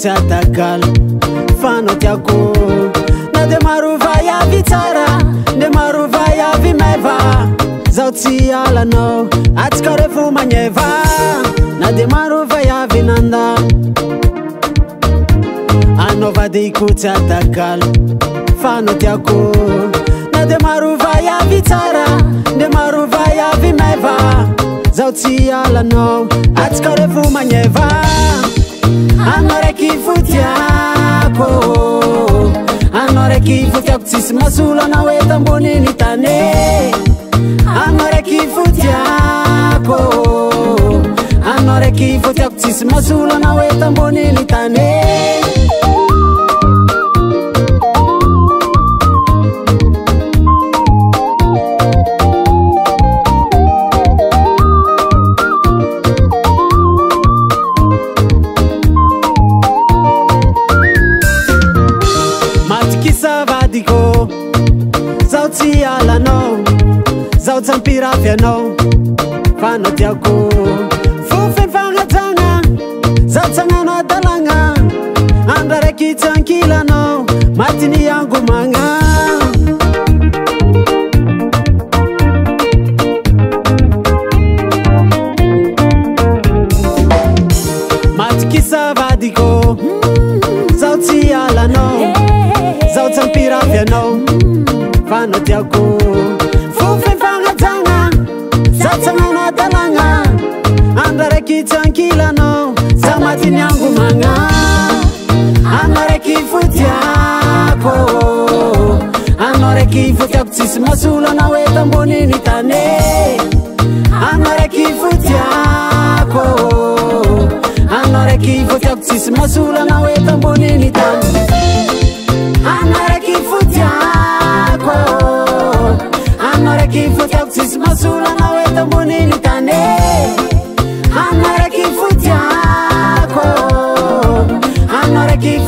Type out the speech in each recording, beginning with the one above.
Atakal fano tiako na de maruva ya vitara de maruva ya vimeva zauti alano atkarefu manyeva na de maruva ya vinanda anova de ikuta atakal fano tiako na de maruva ya vitara de maruva ya vimeva zauti alano atkarefu manyeva Anore kifutiako tsisy masolo na hoe tamboniny tane Anore kifutiako tsisy masolo na hoe tamboniny tane Zauti alano, zauti ampirafiano, fano tiako Fufen fangatanga, zauti angano adalanga Andareki tankilano, matini yangu manga Matikisa vadiko, zauti alano, zauti ampirafiano fano tiako Fufen fangatanga Zatsangano adalanga Andareki tankilano Zamatini yangu manga Anareki futiako Anareki futiako tsisy masolo na hoe tamboniny tane Anareki futiako Anareki futiako tsisy masolo na hoe tamboniny tane Anareki futiako Anareki futiako tsisy masolo na hoe tamboniny tane Anareki futiako Anareki futiako tsisy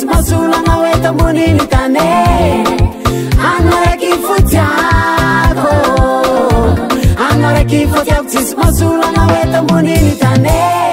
masolo na hoe tamboniny tane Anareki futiako tsisy masolo na hoe tamboniny tane